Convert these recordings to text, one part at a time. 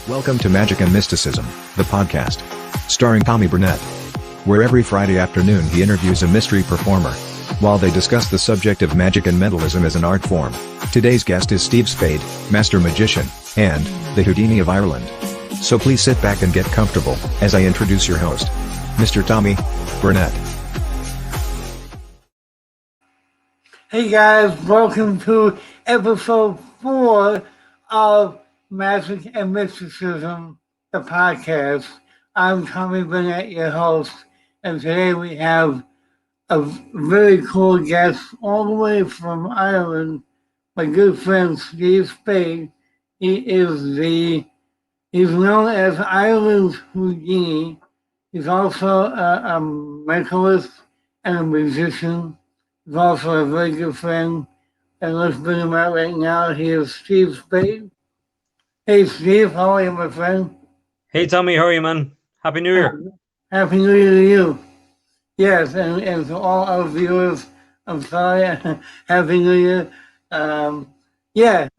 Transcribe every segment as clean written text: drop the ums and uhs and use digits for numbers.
Welcome to Magic and Mysticism, the podcast. Starring Tommy Burnett. Where every Friday afternoon he interviews a mystery performer, while they discuss the subject of magic and mentalism as an art form. Today's guest is Steve Spade, Master Magician, and the Houdini of Ireland. So please sit back and get comfortable, as I introduce your host, Mr. Tommy Burnett. Hey guys, welcome to episode 4 of Magic and Mysticism, the podcast. I'm Tommy Burnett, your host, and today we have a very cool guest all the way from Ireland, my good friend Steve Spade. He's known as Ireland's Houdini. He's also a mentalist and a musician. He's also a very good friend, and let's bring him out right now. He is Steve Spade. Hey Steve, how are you, my friend? Hey Tommy, how are you, man? Happy New Year. Happy New Year to you. Yes, and to all our viewers, I'm sorry, Happy New Year.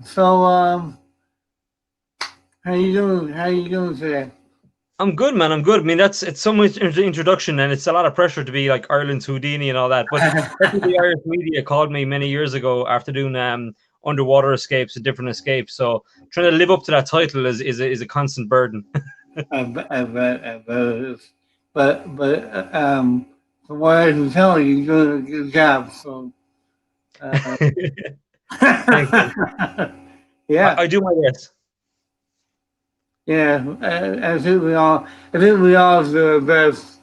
So how you doing? How you doing today? I'm good, man. I'm good. I mean, it's so much introduction, and it's a lot of pressure to be like Ireland's Houdini and all that. But the Irish media called me many years ago after doing underwater escapes and different escapes. So trying to live up to that title is a constant burden. I bet it is. But from what I can tell, you're doing a good job. So Thank you. Yeah. I do my best. Yeah, I think we all do our best.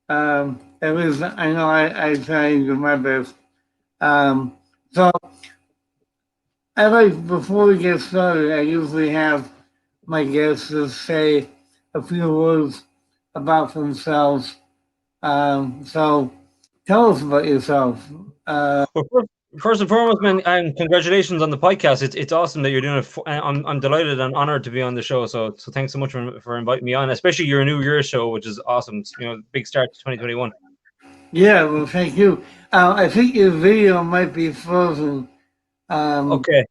At least I know I try and do my best. So I like, before we get started, I usually have my guests just say a few words about themselves. So tell us about yourself. Well, first and foremost, man, congratulations on the podcast. It's awesome that you're doing it. I'm delighted and honored to be on the show. So thanks so much for inviting me on, especially your New Year's show, which is awesome. Big start to 2021. Yeah, well, thank you. I think your video might be frozen. Okay.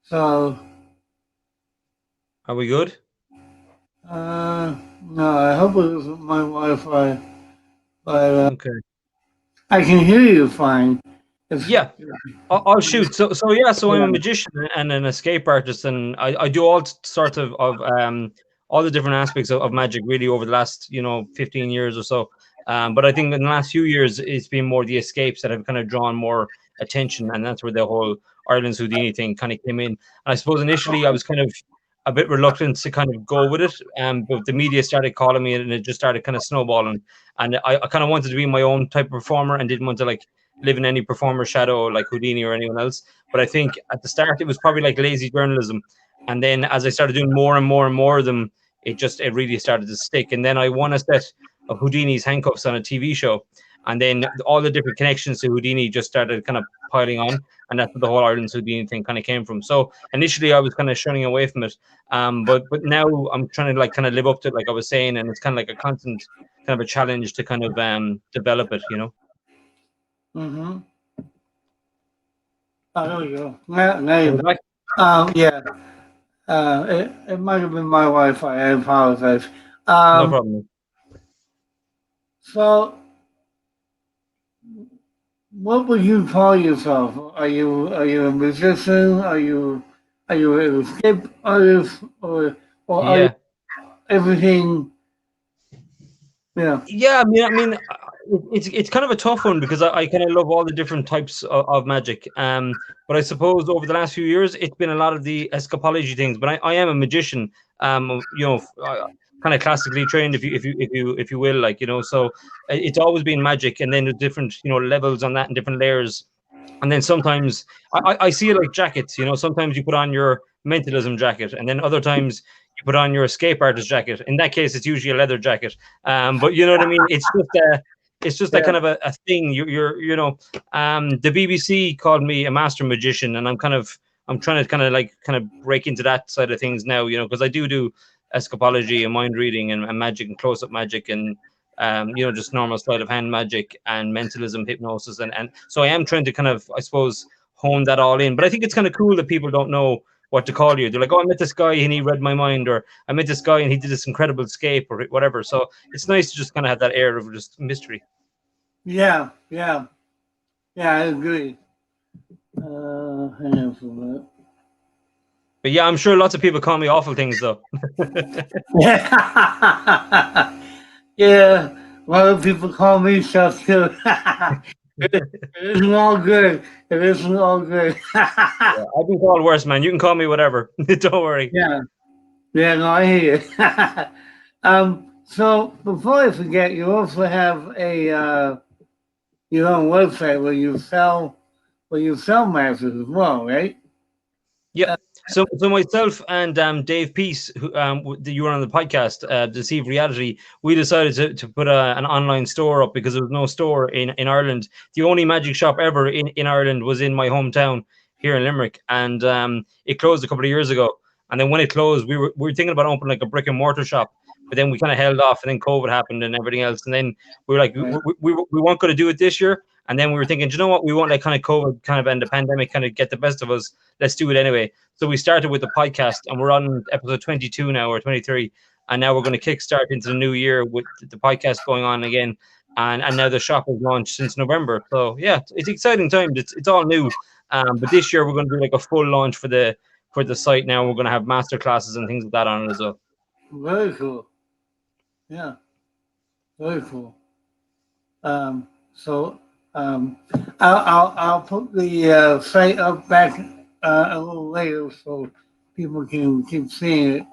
So. Are we good? No, I hope it isn't my Wi-Fi. But okay. I can hear you fine. Yeah, I'll shoot. So I'm a magician and an escape artist, and I do all sorts of all the different aspects of magic really over the last 15 years or so. But I think in the last few years it's been more the escapes that have kind of drawn more attention, and that's where the whole Ireland's Houdini thing kind of came in. And I suppose initially I was kind of a bit reluctant to kind of go with it, but the media started calling me, and it just started kind of snowballing. And I kind of wanted to be my own type of performer and didn't want to live in any performer's shadow like Houdini or anyone else. But I think at the start it was probably like lazy journalism, and then as I started doing more and more and more of them, it really started to stick. And then I won a set of Houdini's handcuffs on a TV show, and then all the different connections to Houdini just started kind of piling on, and that's where the whole Ireland's Houdini thing kind of came from. So initially I was kind of shunning away from it, but now I'm trying to kind of live up to it, like I was saying, and it's kind of like a constant kind of a challenge to kind of develop it, Mm-hmm. Oh, there we go. Now you're back. Yeah. It might have been my Wi-Fi. I apologize. No problem. So, what would you call yourself? Are you a musician? Are you an escape artist, or are you everything? Yeah. Yeah, I mean, it's kind of a tough one because I kind of love all the different types of magic. But I suppose over the last few years, it's been a lot of the escapology things. But I am a magician. Kind of classically trained, if you will, So it's always been magic, and then there's different levels on that and different layers. And then sometimes I see it like jackets. Sometimes you put on your mentalism jacket, and then other times you put on your escape artist jacket. In that case, it's usually a leather jacket. But you know what I mean? It's just a kind of a thing. The BBC called me a master magician, and I'm trying to kind of break into that side of things now. Because I do escapology and mind reading and magic and close up magic and just normal sleight of hand magic and mentalism, hypnosis, and so I am trying to kind of, I suppose, hone that all in. But I think it's kind of cool that people don't know what to call you. They're like, oh, I met this guy and he read my mind, or I met this guy and he did this incredible escape, or whatever. So it's nice to just kind of have that air of just mystery. Yeah, I agree. Hang on for a minute. But yeah, I'm sure lots of people call me awful things though. Yeah, a lot of people call me stuff too. It isn't all good. It isn't all good. Yeah, I've been called worse, man. You can call me whatever. Don't worry. Yeah, no, I hear you. So before I forget, you also have a your own website where you sell matches as well, right? Yeah. So myself and Dave Peace, who you were on the podcast, Deceive Reality, we decided to put an online store up because there was no store in Ireland. The only magic shop ever in Ireland was in my hometown here in Limerick, and it closed a couple of years ago. And then when it closed, we were thinking about opening like a brick and mortar shop, but then we kind of held off, and then COVID happened and everything else. And then we were like, we weren't going to do it this year. And then we were thinking, you know what, we won't let kind of COVID and the pandemic kind of get the best of us. Let's do it anyway. So we started with the podcast, and we're on episode 22 now, or 23. And now we're going to kickstart into the new year with the podcast going on again. And now the shop has launched since November. So yeah, it's exciting times. It's all new. But this year we're going to do like a full launch for the site now. We're going to have master classes and things like that on it as well. Very cool. Yeah, very cool. I'll put the site up back a little later so people can keep seeing it.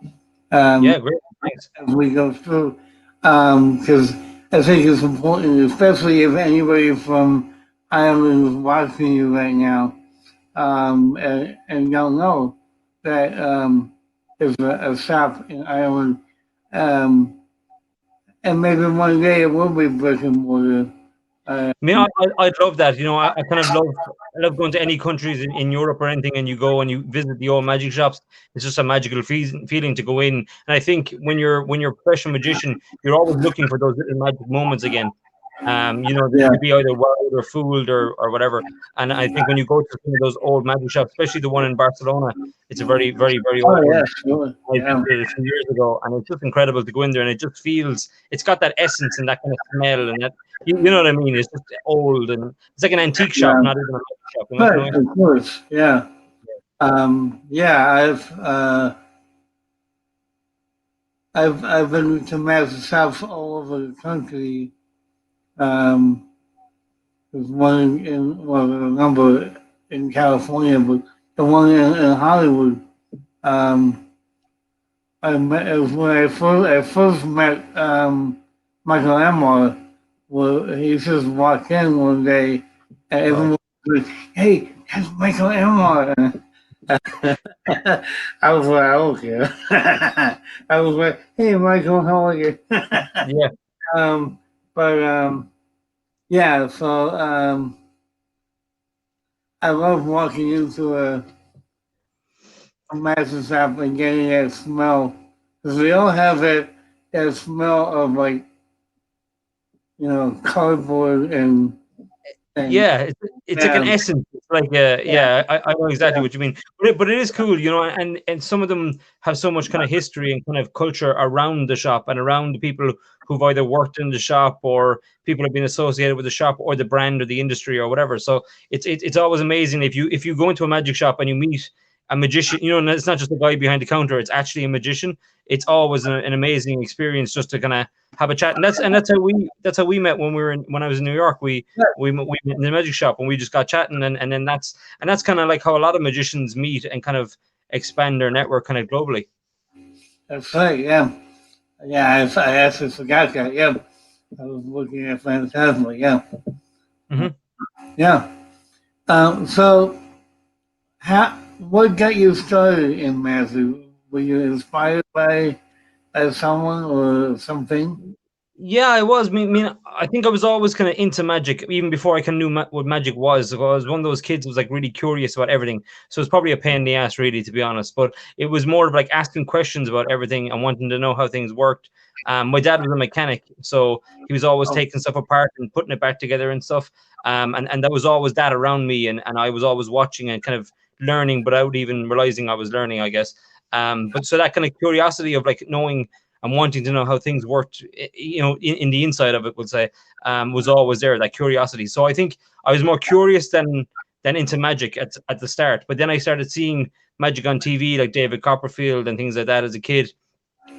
Yeah, great. Thanks. As we go through, because I think it's important, especially if anybody from Ireland is watching you right now, and y'all know that there's a shop in Ireland, and maybe one day it will be brick and mortar. I mean, I'd love that. You know, I kind of love going to any countries in Europe or anything, and you go and you visit the old magic shops. It's just a magical feeling to go in. And I think when you're a professional magician, you're always looking for those little magic moments again. You know, they could be either wild or fooled or whatever. And I think when you go to some of those old magic shops, especially the one in Barcelona, it's a very, very, very old one. Yeah, sure. I did it some years ago, and it's just incredible to go in there, and it just feels, it's got that essence and that kind of smell, and that, you know what I mean? It's just old, and it's like an antique shop, not even a magic shop. You know what I mean? Of course, yeah. I've been to magic shops all over the country. There's one a number in California, but the one in Hollywood, it was when I first met Michael Amar. Well, he just walked in one day, and everyone was like, "Hey, that's Michael Amar." I was like, "I don't care." I was like, "Hey, Michael, how are you?" Yeah. Yeah, so I love walking into a magic shop and getting that smell, because they all have that smell of, like, you know, cardboard and yeah, it's like an essence. It's like I know exactly what you mean, but it is cool, you know, and some of them have so much kind of history and kind of culture around the shop and around the people who've either worked in the shop or people have been associated with the shop or the brand or the industry or whatever. So it's always amazing if you go into a magic shop and you meet a magician, you know, and it's not just a guy behind the counter, it's actually a magician. It's always an amazing experience just to kind of have a chat, and that's how we met when I was in New York. We met in the magic shop and we just got chatting, and then that's kind of like how a lot of magicians meet and kind of expand their network kind of globally. That's right. Yeah. I actually forgot that. Yeah, I was looking at Phantasma. Yeah. Mm-hmm. Yeah. So, what got you started in magic? Were you inspired by someone or something? Yeah, I was. I mean, I think I was always kind of into magic, even before I kind of knew what magic was. So I was one of those kids who was like really curious about everything. So it's probably a pain in the ass, really, to be honest. But it was more of like asking questions about everything and wanting to know how things worked. My dad was a mechanic, so he was always taking stuff apart and putting it back together and stuff. And that was always that around me, and I was always watching and kind of learning without even realizing I was learning, I guess. But so that kind of curiosity of like knowing and wanting to know how things worked, in the inside of it, would say, was always there, that curiosity. So I think I was more curious than into magic at the start. But then I started seeing magic on TV, like David Copperfield and things like that as a kid.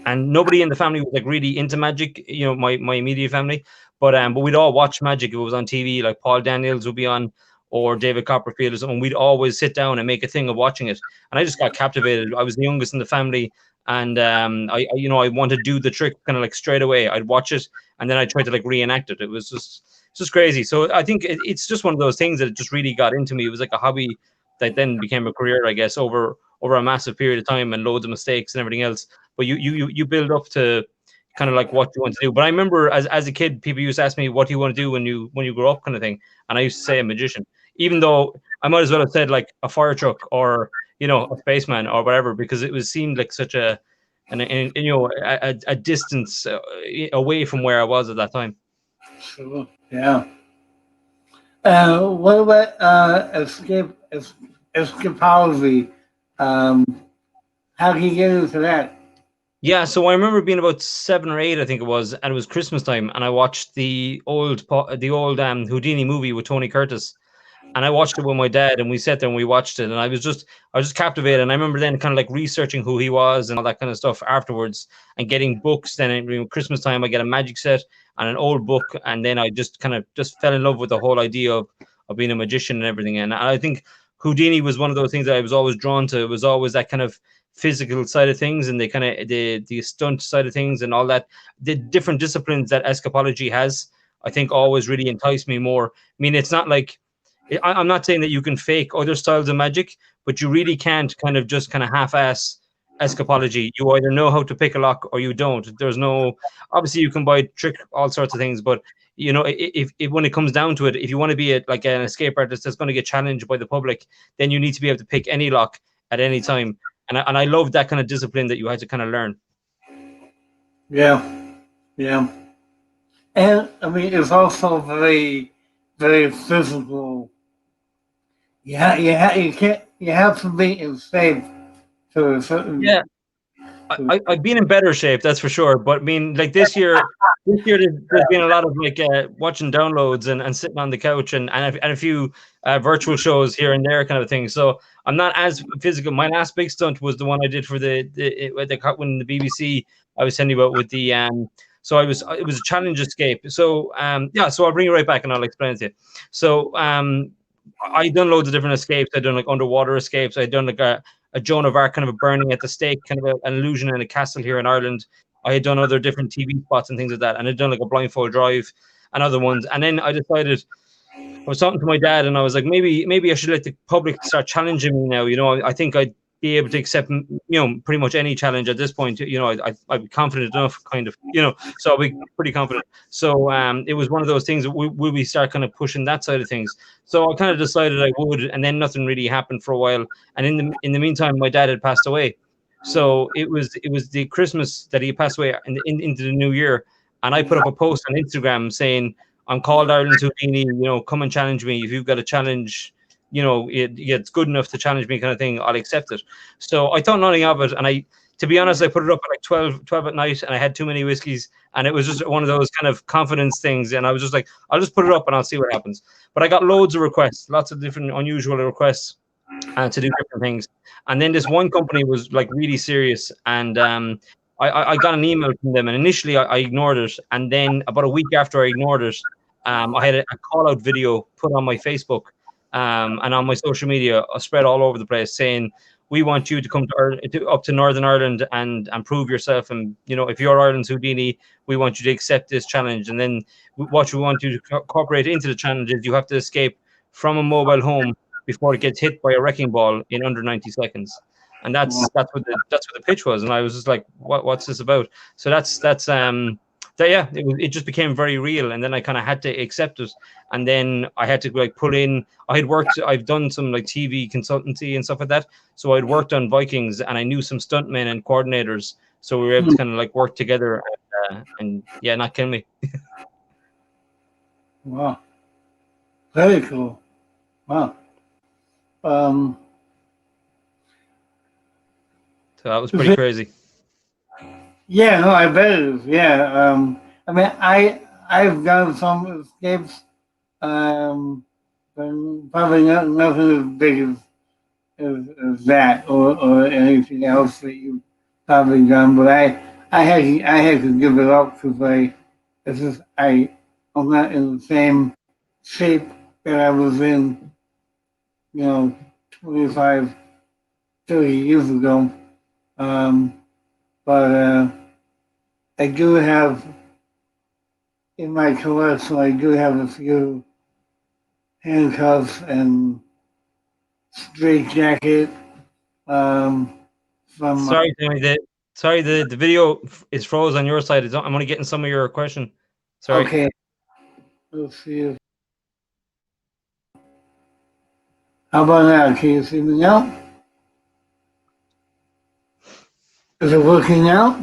And nobody in the family was like really into magic, my immediate family. But we'd all watch magic if it was on TV, like Paul Daniels would be on, or David Copperfield or something. We'd always sit down and make a thing of watching it. And I just got captivated. I was the youngest in the family. And I wanted to do the trick kind of like straight away. I'd watch it and then I tried to like reenact it. It was just crazy. So I think it's just one of those things that just really got into me. It was like a hobby that then became a career, I guess, over a massive period of time and loads of mistakes and everything else. But you build up to kind of like what you want to do. But I remember as a kid, people used to ask me, what do you want to do when you grow up, kind of thing. And I used to say a magician, even though I might as well have said like a fire truck or, a spaceman or whatever, because it seemed like such a distance away from where I was at that time. Sure. Yeah. What about escapology? How can you get into that? Yeah, so I remember being about 7 or 8, I think it was, and it was Christmas time, and I watched the old Houdini movie with Tony Curtis, and I watched it with my dad, and we sat there and we watched it, and I was just captivated. And I remember then kind of like researching who he was and all that kind of stuff afterwards, and getting books. Then at Christmas time, I get a magic set and an old book, and then I just kind of just fell in love with the whole idea of being a magician and everything. And I think Houdini was one of those things that I was always drawn to. It was always that kind of physical side of things and the stunt side of things and all that. The different disciplines that escapology has, I think, always really enticed me more. I mean, it's not like, I'm not saying that you can fake other styles of magic, but you really can't kind of half-ass escapology. You either know how to pick a lock or you don't. There's no, obviously you can buy trick, all sorts of things, but if when it comes down to it, if you want to be like an escape artist that's going to get challenged by the public, then you need to be able to pick any lock at any time. And I love that kind of discipline that you had to kind of learn. Yeah. Yeah. And I mean, it's also very, very physical. You have to be in shape to a certain. Yeah, I've been in better shape, that's for sure. But I mean, like this year there's been a lot of like watching downloads and sitting on the couch and a few virtual shows here and there kind of thing. So I'm not as physical. My last big stunt was the one I did for the when the BBC I was telling you about with the so it was a challenge escape. So so I'll bring you right back and I'll explain it to you. So I done loads of different escapes. I done like underwater escapes. I done like a Joan of Arc, kind of a burning at the stake, kind of an illusion in a castle here in Ireland. I had done other different TV spots and things like that, and I'd done like a blindfold drive and other ones. And then I decided, I was talking to my dad, and I was like, maybe I should let the public start challenging me now. I think I'd be able to accept, pretty much any challenge at this point. I'd be confident enough, kind of, so I'll be pretty confident. So it was one of those things that we start kind of pushing that side of things. So I kind of decided I would, and then nothing really happened for a while. And in the meantime, my dad had passed away. So it was the Christmas that he passed away into the new year. And I put up a post on Instagram saying, I'm called Ireland's Houdini, come and challenge me. If you've got a challenge, it's good enough to challenge me kind of thing, I'll accept it. So I thought nothing of it. And to be honest, I put it up at like 12 at night, and I had too many whiskeys, and it was just one of those kind of confidence things. And I was just like, I'll just put it up and I'll see what happens. But I got loads of requests, lots of different unusual requests to do different things. And then this one company was like really serious, and I got an email from them, and initially I ignored it. And then about a week after I ignored it, I had a call out video put on my Facebook and on my social media, spread all over the place, saying, we want you to come up to Northern Ireland and prove yourself. And, if you're Ireland's Houdini, we want you to accept this challenge. And then what we want you to incorporate into the challenge is you have to escape from a mobile home before it gets hit by a wrecking ball in under 90 seconds. And that's what the pitch was. And I was just like, what's this about? So it just became very real. And then I kind of had to accept it. And then I had to like pull in, I've done some like TV consultancy and stuff like that. So I'd worked on Vikings, and I knew some stuntmen and coordinators. So we were able to kind of like work together and not kill me. Wow. Very cool. Wow. So that was pretty crazy. Yeah, no, I bet it is. Yeah, I mean, I've done some escapes, but probably nothing as big as that or anything else that you've probably done. But I had to give it up because I'm not in the same shape that I was in, 25, 30 years ago. Um, but I do have in my collection. I do have a few handcuffs and straight jacket from. Sorry, Tony. The video is froze on your side. I'm only getting some of your question. Sorry. Okay, let's see. How about now? Can you see me now? Is it working now?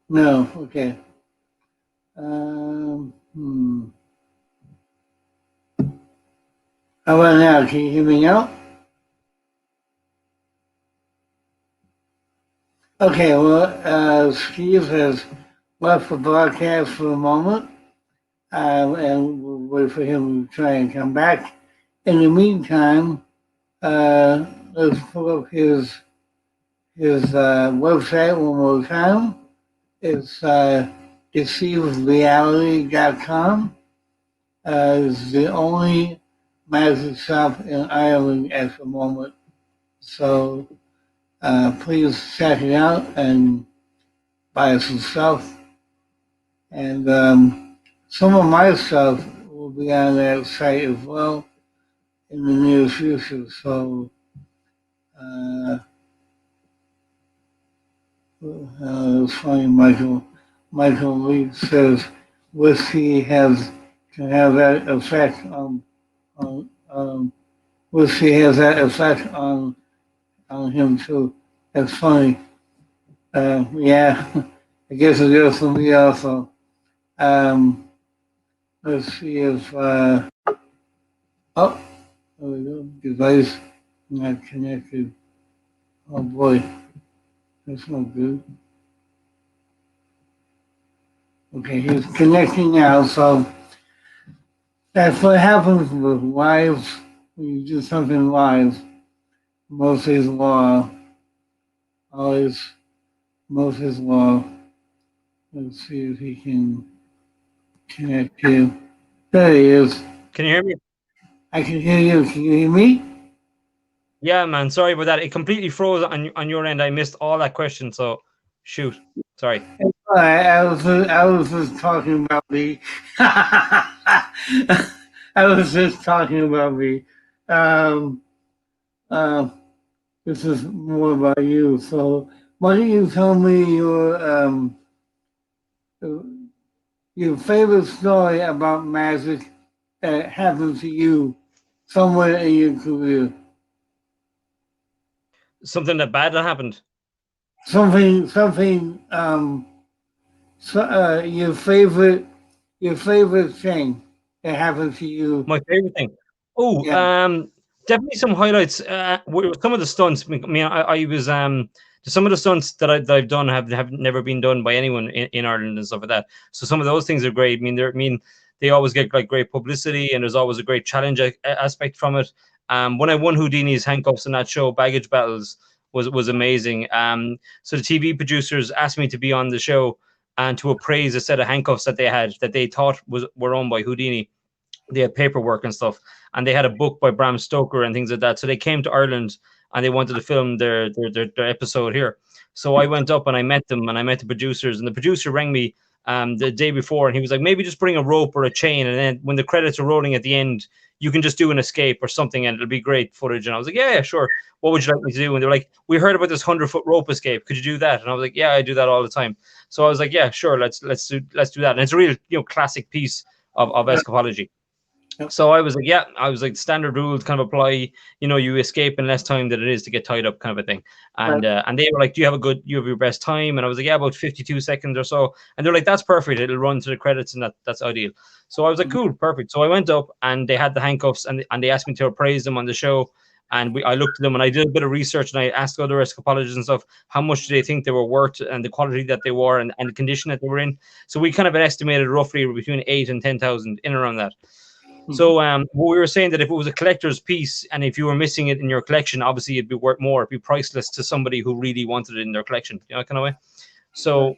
No. Okay. Hmm. How about now? Can you hear me now? Okay. Well, Steve has left the broadcast for a moment, and we'll wait for him to try and come back. In the meantime, let's pull up his website one more time. It's deceivedreality.com. It's the only magic shop in Ireland at the moment. So please check it out and buy some stuff. And some of my stuff will be on that site as well in the near future. So it's funny, Michael Lee says whiskey can have that effect whiskey has that effect on him too. That's funny. Yeah, I guess it is for me also. Let's see if there we go. Device not connected. Oh boy, that's not good. Okay, he's connecting now, so that's what happens with live. When you do something live, Murphy's Law, always Murphy's Law. Let's see if he can connect you. There he is. Can you hear me? I can hear you. Can you hear me? Yeah, man. Sorry about that. It completely froze on your end. I missed all that question. So, shoot. Sorry. I was just talking about me. I was just talking about me. Um, uh, this is more about you. So, why don't you tell me your favorite story about magic that happened to you somewhere in your career? Something that bad that happened. Something. Your favorite thing that happened to you. My favorite thing. Oh, Yeah. definitely some highlights. Some of the stunts. I mean, I was some of the stunts that I've done have never been done by anyone in Ireland and stuff like that. So some of those things are great. I mean, they always get like great publicity, and there's always a great challenge aspect from it. When I won Houdini's handcuffs in that show, Baggage Battles was amazing. So the TV producers asked me to be on the show and to appraise a set of handcuffs that they thought were owned by Houdini. They had paperwork and stuff, and they had a book by Bram Stoker and things like that. So they came to Ireland and they wanted to film their episode here. So I went up and I met them, and I met the producers, and the producer rang me the day before, and he was like, maybe just bring a rope or a chain, and then when the credits are rolling at the end, you can just do an escape or something, and it'll be great footage. And I was like, yeah, sure. What would you like me to do? And they were like, we heard about this 100-foot rope escape. Could you do that? And I was like, yeah, I do that all the time. So I was like, yeah, sure. Let's do that. And it's a real, classic piece of escapology. So I was like, standard rules kind of apply. You escape in less time than it is to get tied up, kind of a thing. And and they were like, do you have your best time? And I was like, yeah, about 52 seconds or so. And they're like, that's perfect. It'll run to the credits, and that's ideal. So I was like, cool, perfect. So I went up, and they had the handcuffs, and they asked me to appraise them on the show. And I looked at them and I did a bit of research and I asked other escapologists and stuff how much do they think they were worth and the quality that they were and the condition that they were in. So we kind of estimated roughly between 8 and 10,000 in around that. So what we were saying that if it was a collector's piece and if you were missing it in your collection, obviously it'd be worth more. It'd be priceless to somebody who really wanted it in their collection, kind of way. So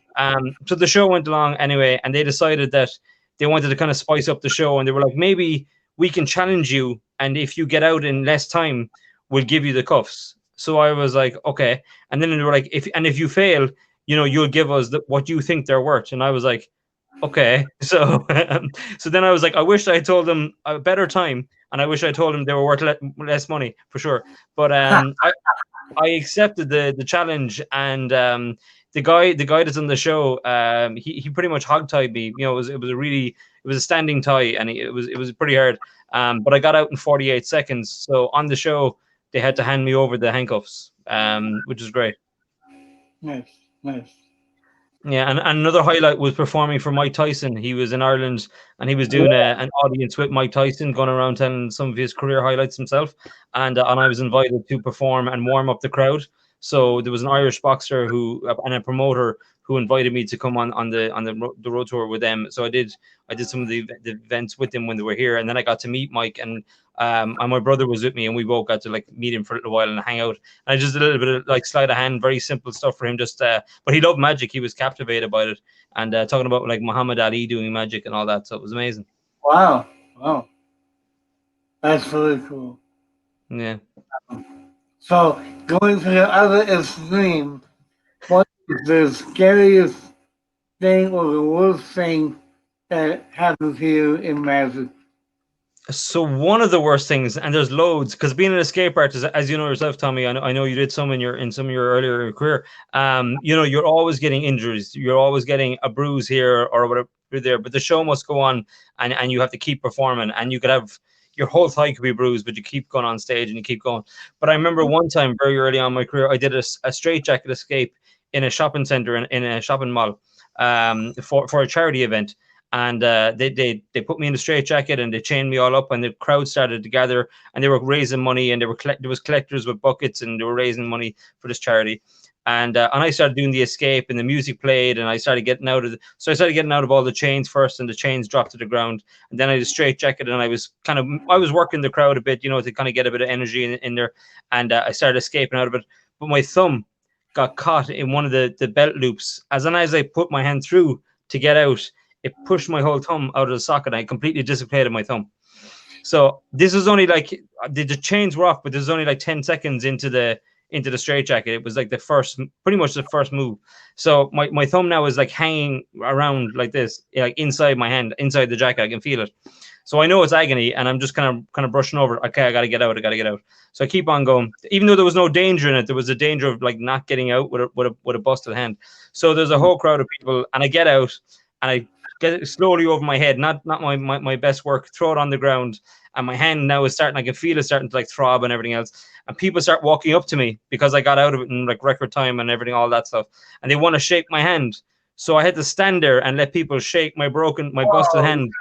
so the show went along anyway, and they decided that they wanted to kind of spice up the show, and they were like, maybe we can challenge you, and if you get out in less time, we'll give you the cuffs. So I was like, okay. And then they were like, if you fail, you'll give us what you think they're worth. And I was like, okay. So so then I was like, I wish I told them a better time, and I wish I told them they were worth less money for sure. But I accepted the challenge, and the guy that's on the show, he pretty much hogtied me. It was a standing tie, and it was pretty hard. But I got out in 48 seconds. So on the show, they had to hand me over the handcuffs, which is great. Nice. Yeah, and another highlight was performing for Mike Tyson. He was in Ireland, and he was doing an audience with Mike Tyson, going around telling some of his career highlights himself. And I was invited to perform and warm up the crowd. So there was an Irish boxer and a promoter who invited me to come on the road tour with them. So I did some of the events with them when they were here, and then I got to meet Mike, and my brother was with me, and we both got to like meet him for a little while and hang out. And I just did a little bit of like sleight of hand, very simple stuff for him. But he loved magic. He was captivated by it, and talking about like Muhammad Ali doing magic and all that. So it was amazing. Wow, that's really cool. Yeah. So going to the other extreme, what is the scariest thing or the worst thing that happened to you in magic? So one of the worst things, and there's loads, because being an escape artist, as you know yourself, Tommy, I know you did some in some of your earlier career. You're always getting injuries. You're always getting a bruise here or whatever there. But the show must go on, and you have to keep performing. And you could have your whole thigh could be bruised, but you keep going on stage and you keep going. But I remember one time very early on in my career, I did a straitjacket escape in a shopping center in a shopping mall for a charity event. And they put me in the straitjacket and they chained me all up, and the crowd started to gather, and they were raising money, and there was collectors with buckets, and they were raising money for this charity. And I started doing the escape, and the music played, and I started getting out of all the chains first, and the chains dropped to the ground. And then I did a straitjacket, and I was working the crowd a bit, to kind of get a bit of energy in there. And I started escaping out of it, but my thumb got caught in one of the belt loops. As I put my hand through to get out, it pushed my whole thumb out of the socket. I completely dislocated my thumb. So this was only like the chains were off, but this was only like 10 seconds into the straitjacket. It was like pretty much the first move. So my thumb now is like hanging around like this, like inside my hand, inside the jacket. I can feel it. So I know it's agony, and I'm just kind of brushing over it. Okay, I gotta get out. So I keep on going, even though there was no danger in it. There was a danger of like not getting out with a busted hand. So there's a whole crowd of people, and I get out, and I get it slowly over my head, not my best work, throw it on the ground, and my hand now is starting, I can feel it starting to like throb and everything else. And people start walking up to me because I got out of it in like record time and everything, all that stuff. And they want to shake my hand. So I had to stand there and let people shake my busted hand.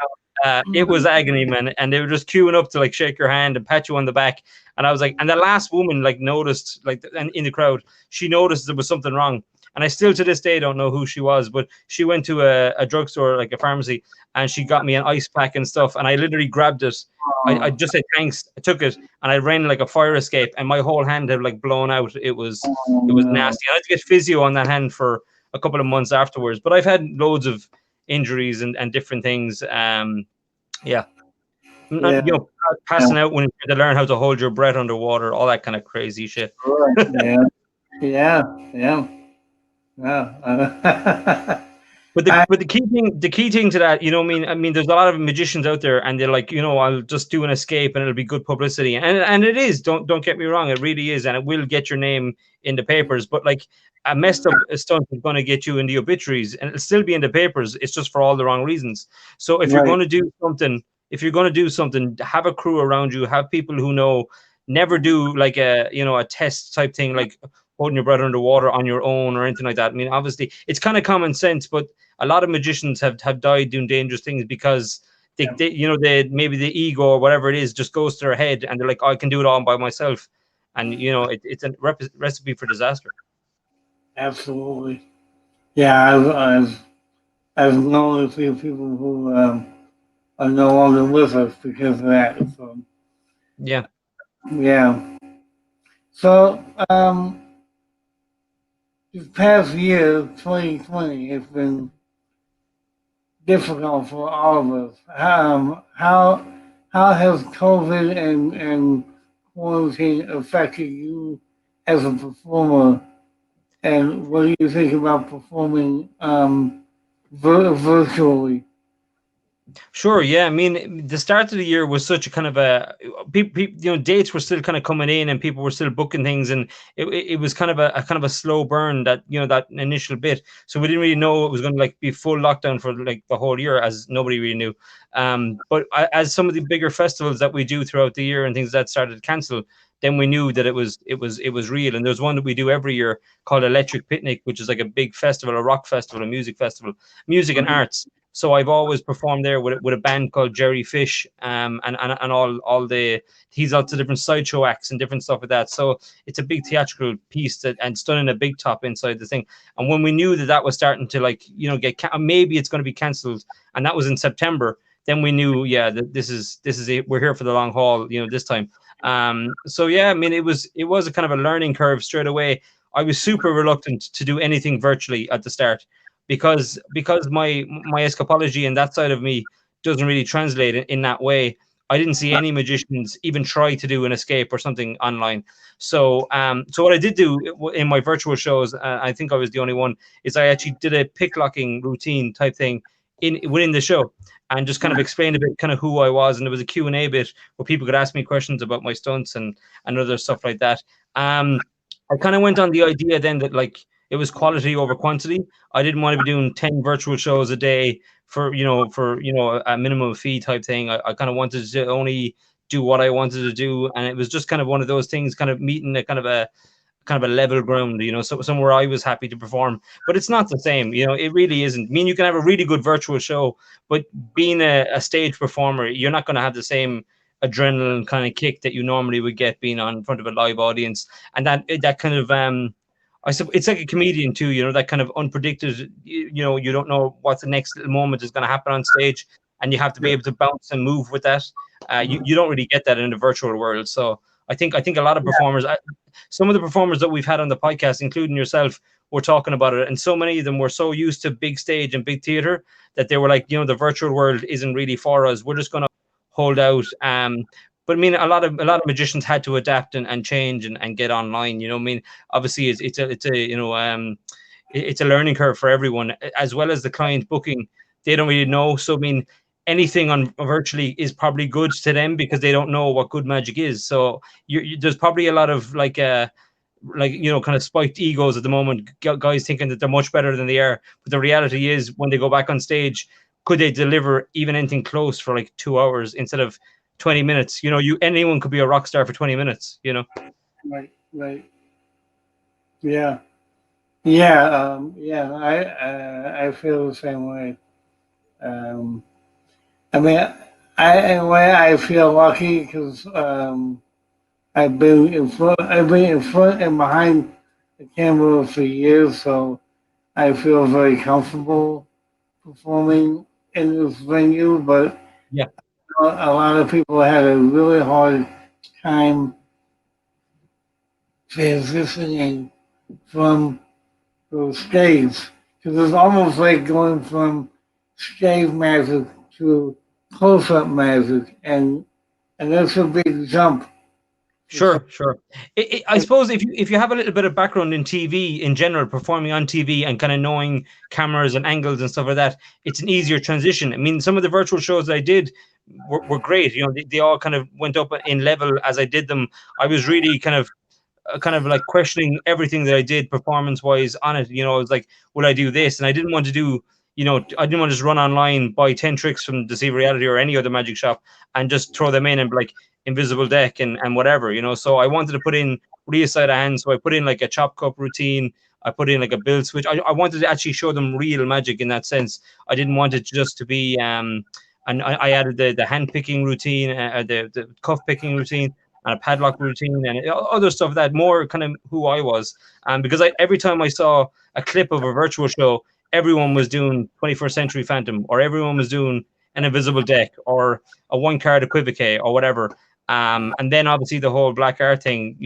It was agony, man. And they were just queuing up to like shake your hand and pat you on the back. And I was like, and the last woman like noticed, like in the crowd, she noticed there was something wrong. And I still to this day don't know who she was, but she went to a drugstore, like a pharmacy, and she got me an ice pack and stuff. And I literally grabbed it. I just said thanks. I took it, and I ran like a fire escape, and my whole hand had like blown out. It was nasty. I had to get physio on that hand for a couple of months afterwards. But I've had loads of injuries and different things. Yeah. Passing out when you have to learn how to hold your breath underwater, all that kind of crazy shit. Yeah. But the key thing to that, I mean, there's a lot of magicians out there, and they're like, I'll just do an escape and it'll be good publicity, and it is. Don't get me wrong, it really is, and it will get your name in the papers. But like a messed up stunt is going to get you in the obituaries, and it'll still be in the papers. It's just for all the wrong reasons. So if you're going to do something, have a crew around you, have people who know. Never do like a test type thing, like holding your breath underwater on your own or anything like that. I mean, obviously it's kind of common sense, but a lot of magicians have died doing dangerous things because they maybe the ego or whatever it is just goes to their head, and they're like, I can do it all by myself. and it's a recipe for disaster. Absolutely. Yeah, I've known a few people who are no longer with us because of that. So Yeah. yeah. So this past year, 2020, has been difficult for all of us. How has COVID and quarantine affected you as a performer? And what do you think about performing virtually? Sure. Yeah. I mean, the start of the year was such a kind of a dates were still kind of coming in, and people were still booking things, and it was kind of a kind of a slow burn, that that initial bit. So we didn't really know it was going to like be full lockdown for like the whole year, as nobody really knew. But as some of the bigger festivals that we do throughout the year and things that started to cancel, then we knew that it was real. And there's one that we do every year called Electric Picnic, which is like a big festival, a rock festival, a music festival, music and arts. So I've always performed there with a band called Jerry Fish, and all the he's lots of different sideshow acts and different stuff like that. So it's a big theatrical piece and it's done in a big top inside the thing. And when we knew that that was starting to like get maybe it's going to be cancelled, and that was in September, then we knew that this is it. We're here for the long haul, this time. So yeah, I mean it was a kind of a learning curve straight away. I was super reluctant to do anything virtually at the start, because my escapology and that side of me doesn't really translate in that way. I didn't see any magicians even try to do an escape or something online. So what I did do in my virtual shows, I think I was the only one, is I actually did a pick locking routine type thing within the show, and just kind of explained a bit kind of who I was, and there was a Q&A bit where people could ask me questions about my stunts and other stuff like that. I kind of went on the idea then that like it was quality over quantity. I didn't want to be doing 10 virtual shows a day for a minimum fee type thing. I kind of wanted to only do what I wanted to do, and it was just kind of one of those things, kind of meeting a kind of a level ground, so somewhere I was happy to perform. But it's not the same, it really isn't. I mean, you can have a really good virtual show, but being a stage performer, you're not going to have the same adrenaline kind of kick that you normally would get being on in front of a live audience. And that kind of it's like a comedian too, that kind of unpredicted, you don't know what the next little moment is going to happen on stage, and you have to be able to bounce and move with that. You don't really get that in the virtual world. So I think a lot of performers, some of the performers that we've had on the podcast, including yourself, were talking about it, and so many of them were so used to big stage and big theater that they were like, the virtual world isn't really for us. We're just going to hold out. But I mean, a lot of magicians had to adapt and change and get online. I mean, obviously it's a learning curve for everyone, as well as the client booking. They don't really know. So I mean, anything on virtually is probably good to them because they don't know what good magic is. So there's probably a lot of kind of spiked egos at the moment. Guys thinking that they're much better than they are, but the reality is when they go back on stage, could they deliver even anything close for like 2 hours instead of 20 minutes? Anyone could be a rock star for 20 minutes. Right. Yeah. Yeah. I feel the same way. I mean, I feel lucky because I've been in front and behind the camera for years, so I feel very comfortable performing in this venue. But Yeah. a lot of people had a really hard time transitioning from the stage, because it's almost like going from stage magic to close-up magic, and that's a big jump. Sure. I suppose if you have a little bit of background in TV in general, performing on TV and kind of knowing cameras and angles and stuff like that, it's an easier transition. I mean, some of the virtual shows that I did were great. They all kind of went up in level as I did them. I was really kind of like questioning everything that I did performance wise on it. I was like, will I do this? And I didn't want to do, I didn't want to just run online, buy 10 tricks from Deceive Reality or any other magic shop and just throw them in and be like invisible deck and whatever, So I wanted to put in real sleight of hand. So I put in like a chop cup routine. I put in like a build switch. I wanted to actually show them real magic in that sense. I didn't want it just to be, and I added the hand picking routine, the cuff picking routine. and a padlock routine and other stuff that more kind of who I was. Because every time I saw a clip of a virtual show, everyone was doing 21st Century Phantom, or everyone was doing an invisible deck, or a one card equivoque, or whatever. And then obviously the whole black art thing,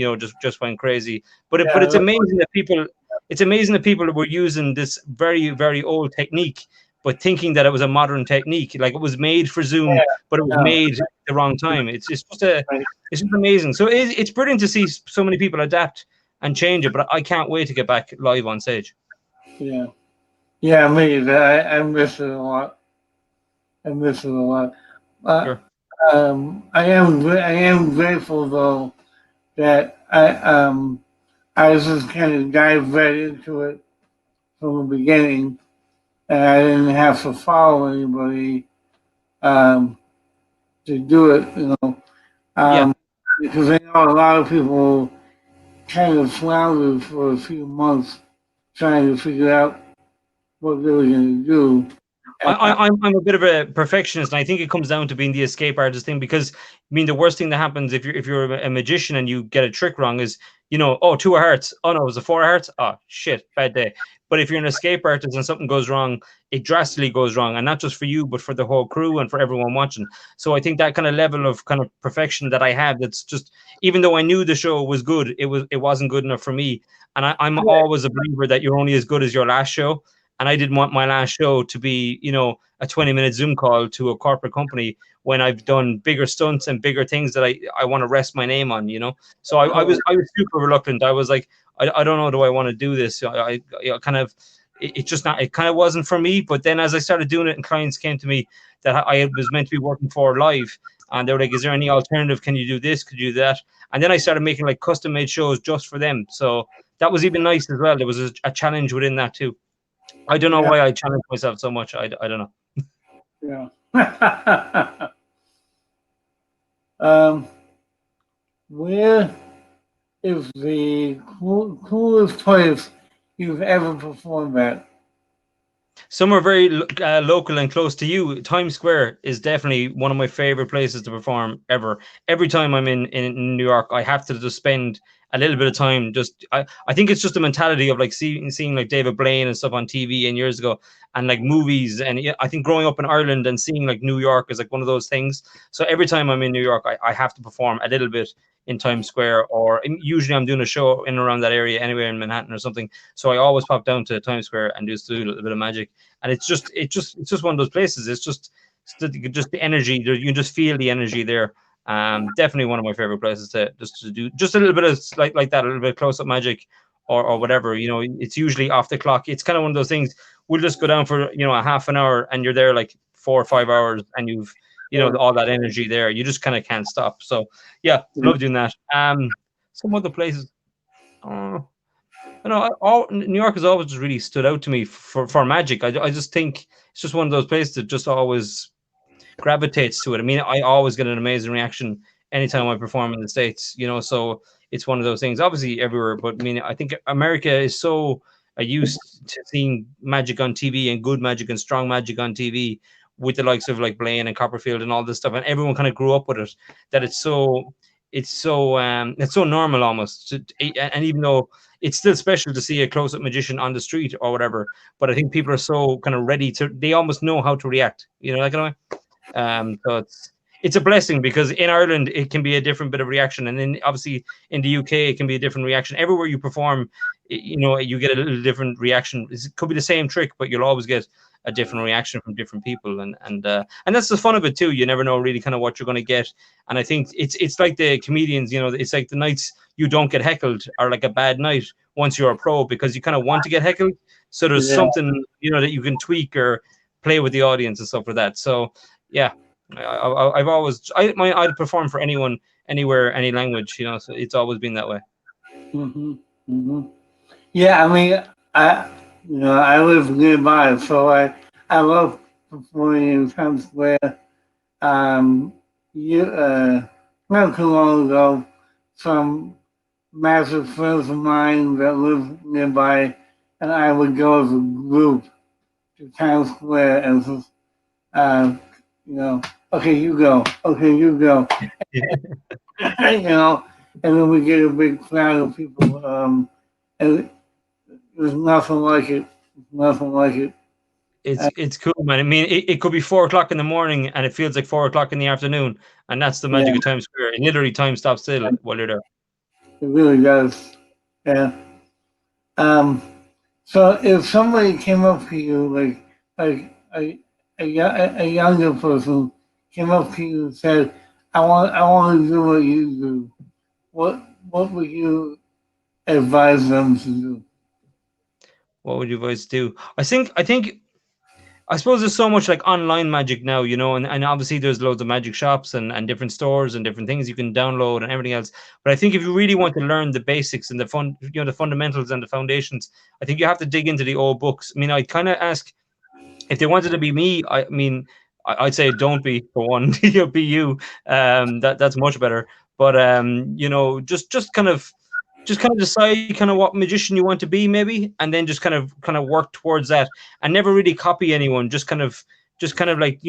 just went crazy. But it's amazing that people were using this very, very old technique, but thinking that it was a modern technique, like it was made for Zoom, but it was made at the wrong time. It's just amazing. So it's brilliant to see so many people adapt and change it. But I can't wait to get back live on stage. Yeah, me. I miss it a lot. Sure. I am grateful though that I was just kind of dived right into it from the beginning, and I didn't have to follow anybody to do it, because I know a lot of people kind of floundered for a few months trying to figure out what they were going to do. I'm a bit of a perfectionist, and I think it comes down to being the escape artist thing. Because I mean, the worst thing that happens if you're a magician and you get a trick wrong is, oh, 2 of hearts. Oh no, it was a 4 of hearts. Oh shit, bad day. But if you're an escape artist and something goes wrong, it drastically goes wrong, and not just for you, but for the whole crew and for everyone watching. So I think that kind of level of kind of perfection that I have, that's just, even though I knew the show was good, it wasn't good enough for me. And I'm always a believer that you're only as good as your last show. And I didn't want my last show to be, a 20-minute Zoom call to a corporate company when I've done bigger stunts and bigger things that I want to rest my name on, So I was super reluctant. I was like, I don't know, do I want to do this? I kind of, it kind of wasn't for me. But then as I started doing it and clients came to me that I was meant to be working for live, and they were like, is there any alternative? Can you do this? Could you do that? And then I started making like custom made shows just for them. So that was even nice as well. There was a challenge within that too. I don't know why I challenge myself so much. I don't know. Yeah. Where is the coolest place you've ever performed at? Somewhere very local and close to you. Times Square is definitely one of my favorite places to perform ever. Every time I'm in New York, I have to just spend a little bit of time. I think it's just a mentality of like seeing like David Blaine and stuff on TV and years ago, and like movies. And I think growing up in Ireland and seeing like New York is like one of those things. So every time I'm in New York, I have to perform a little bit in Times Square, or usually I'm doing a show in and around that area anywhere in Manhattan or something. So I always pop down to Times Square and just do a little bit of magic. And it's just one of those places. It's just the energy. You can just feel the energy there. Definitely one of my favorite places to do just a little bit of like that, a little bit of close up magic or whatever. It's usually off the clock. It's kind of one of those things. We'll just go down for a half an hour, and you're there like 4 or 5 hours, and you've all that energy there. You just kind of can't stop. So yeah, love doing that. Some other places. New York has always just really stood out to me for magic. I just think it's just one of those places that just always gravitates to it. I mean, I always get an amazing reaction anytime I perform in the States, so it's one of those things, obviously everywhere. But I mean, I think America is so used to seeing magic on TV, and good magic and strong magic on TV, with the likes of like Blaine and Copperfield and all this stuff, and everyone kind of grew up with it, that it's so normal almost and even though it's still special to see a close-up magician on the street or whatever, but I think people are so kind of ready they almost know how to react, that kind of way. So it's a blessing, because in Ireland it can be a different bit of reaction, and then obviously in the UK it can be a different reaction. Everywhere you perform, you get a little different reaction. It could be the same trick, but you'll always get a different reaction from different people, and that's the fun of it too. You never know really kind of what you're going to get. And I think it's like the comedians, it's like the nights you don't get heckled are like a bad night once you're a pro, because you kind of want to get heckled, so there's something that you can tweak or play with the audience and stuff like that. So yeah, I've always I'd perform for anyone, anywhere, any language, so it's always been that way. Yeah, I mean, I live nearby, so I love performing in Times Square. Not too long ago, some massive friends of mine that live nearby, and I would go as a group to Times Square and just, okay, you go. Okay, you go. You know, and then we get a big crowd of people. And there's nothing like it. Nothing like it. It's cool, man. I mean, it could be 4 o'clock in the morning and it feels like 4 o'clock in the afternoon, and that's the Yeah, magic of Times Square. And literally, time stops still while you're there. it really does. Yeah. Um. So if somebody came up to you, like a younger person came up to you and said, I want to do what you do," what would you advise them to do? What would you guys do? I think I suppose there's so much like online magic now, and obviously there's loads of magic shops and different stores and different things you can download and everything else. But I think if you really want to learn the basics and the fundamentals and the foundations, I think you have to dig into the old books. I mean, I kind of ask if they wanted to be me. I mean, I'd say don't be for one. Be you. That's much better. But just kind of decide kind of what magician you want to be maybe, and then just kind of work towards that, and never really copy anyone. Just kind of like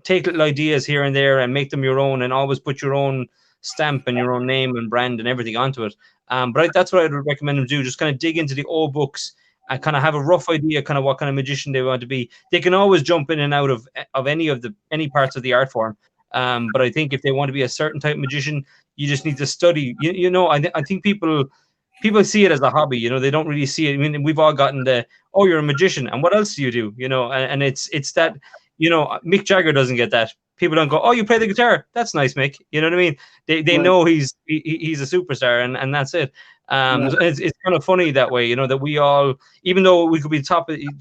take little ideas here and there and make them your own, and always put your own stamp and your own name and brand and everything onto it. But that's what I'd recommend them do. Just kind of dig into the old books and kind of have a rough idea kind of what kind of magician they want to be. They can always jump in and out of any parts of the art form. But I think if they want to be a certain type of magician, you just need to study. I think people see it as a hobby. They don't really see it. I mean, we've all gotten oh, you're a magician, and what else do you do? And it's that, Mick Jagger doesn't get that. People don't go, oh, you play the guitar. That's nice, Mick. You know what I mean? They Right. know he's a superstar, and that's it. Right. So it's kind of funny that way, that we all, even though we could be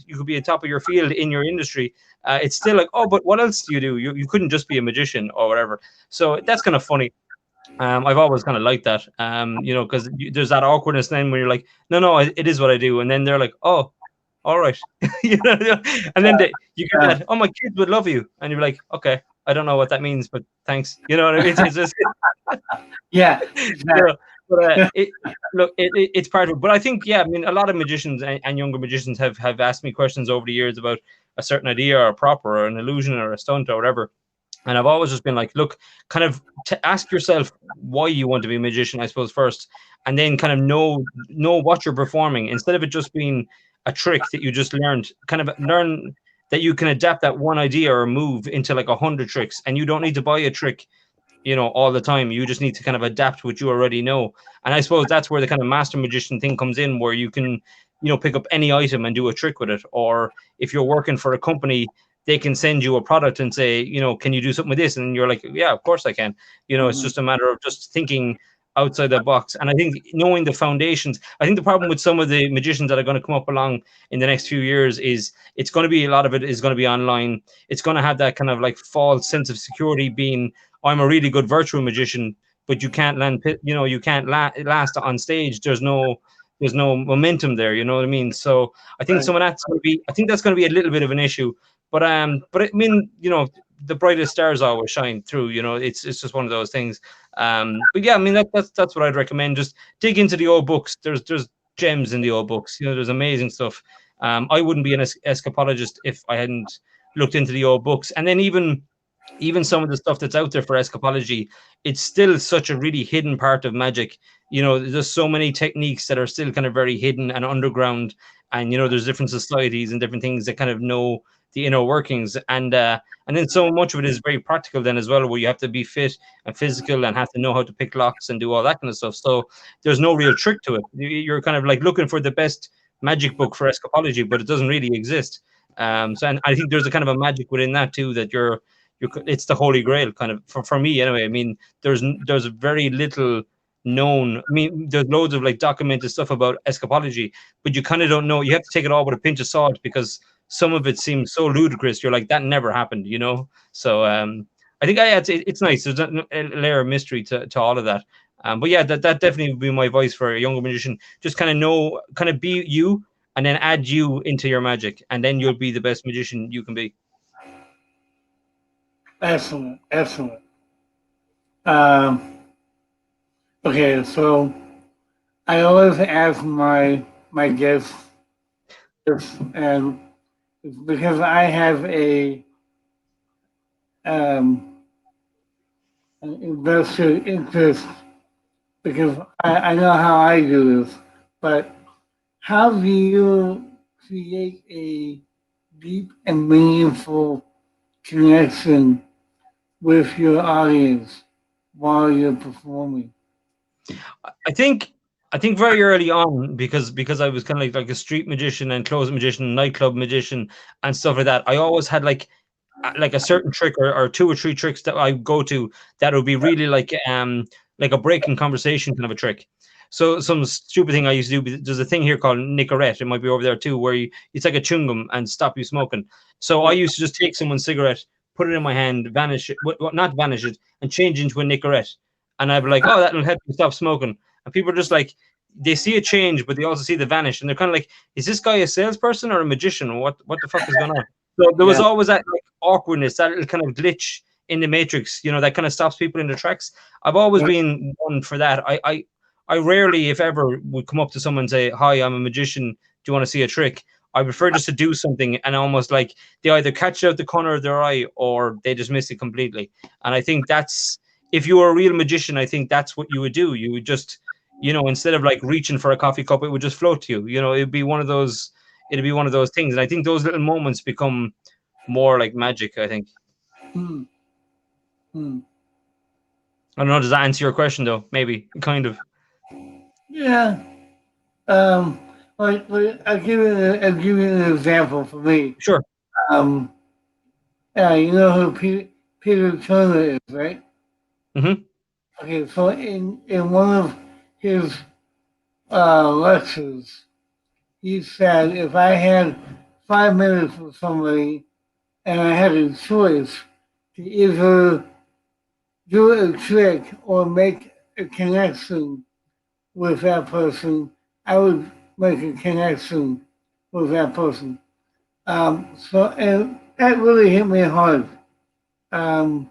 you could be at top of your field in your industry, it's still like, oh, but what else do you do? You couldn't just be a magician or whatever. So that's kind of funny. I've always kind of liked that, because there's that awkwardness then when you're like, no, it is what I do, and then they're like, oh, all right, and then you get Yeah. that, oh, my kids would love you, and you're like, okay, I don't know what that means, but thanks, you know what I mean? It's just, Yeah. you Exactly. but it's part of it. But I think, yeah, I mean, a lot of magicians and younger magicians have asked me questions over the years about a certain idea or a prop or an illusion or a stunt or whatever. And I've always just been like, look, kind of to ask yourself why you want to be a magician, I suppose, first, and then kind of know what you're performing, instead of it just being a trick that you just learned. Kind of learn that you can adapt that one idea or move into like 100 tricks, and you don't need to buy a trick, all the time. You just need to kind of adapt what you already know. And I suppose that's where the kind of master magician thing comes in, where you can, pick up any item and do a trick with it. Or if you're working for a company, they can send you a product and say, can you do something with this? And you're like, yeah, of course I can. It's Mhm. just a matter of just thinking outside the box. And I think knowing the foundations, I think the problem with some of the magicians that are going to come up along in the next few years is it's going to be, a lot of it is going to be online. It's going to have that kind of like false sense of security, being, I'm a really good virtual magician, but you can't you can't last on stage. There's no momentum there. You know what I mean? So I think Right. some of that's going to be, I think that's going to be a little bit of an issue. But I mean, the brightest stars always shine through. It's just one of those things. But yeah, I mean, that's what I'd recommend. Just dig into the old books. There's gems in the old books. There's amazing stuff. I wouldn't be an escapologist if I hadn't looked into the old books. And then even some of the stuff that's out there for escapology, it's still such a really hidden part of magic. There's so many techniques that are still kind of very hidden and underground. And there's different societies and different things that kind of know the inner workings. And then so much of it is very practical then as well, where you have to be fit and physical and have to know how to pick locks and do all that kind of stuff. So there's no real trick to it. You're kind of like looking for the best magic book for escapology, but it doesn't really exist. And I think there's a kind of a magic within that too, that it's the holy grail, kind of, for me anyway. I mean, there's very little known. I mean, there's loads of like documented stuff about escapology, but you kind of don't know. You have to take it all with a pinch of salt, because some of it seems so ludicrous. You're like, that never happened. So I think it's nice. There's a layer of mystery to all of that. But yeah, that definitely would be my advice for a younger magician. Just kind of be you, and then add you into your magic, and then you'll be the best magician you can be. Excellent. Excellent. Um, okay, so I always ask my guests if, and because I have a um, and invested interest because I know how I do this, but how do you create a deep and meaningful connection with your audience while you're performing? I think I think very early on, because I was kind of like a street magician and closet magician, nightclub magician, and stuff like that. I always had like a certain trick or two or three tricks that I go to that would be really like a breaking conversation kind of a trick. So some stupid thing I used to do. There's a thing here called Nicorette. It might be over there too, where it's like a chewing gum and stop you smoking. So I used to just take someone's cigarette, put it in my hand, vanish it, not vanish it, and change into a Nicorette. And I'd be like, oh, that'll help you stop smoking. And people are just like, they see a change, but they also see the vanish, and they're kind of like, is this guy a salesperson or a magician? What the fuck is going on? So there was Yeah. always that like awkwardness, that little kind of glitch in the matrix, that kind of stops people in their tracks. I've always been one for that. I rarely, if ever, would come up to someone and say, "Hi, I'm a magician. Do you want to see a trick?" I prefer just to do something and almost like they either catch it out the corner of their eye or they just miss it completely. And I think that's if you were a real magician, I think that's what you would do. You would just, instead of like reaching for a coffee cup, it would just float to you. It'd be one of those. It'd be one of those things, and I think those little moments become more like magic. I think. Hmm. Hmm. I don't know. Does that answer your question, though? Maybe, kind of. Yeah. Um, like I'll give you an example for me. Sure. Um, you know who Peter Turner is, right? Mm-hmm. Okay, so in one of his lectures, he said if I had 5 minutes with somebody and I had a choice to either do a trick or make a connection with that person, I would make a connection with that person. And that really hit me hard. Um,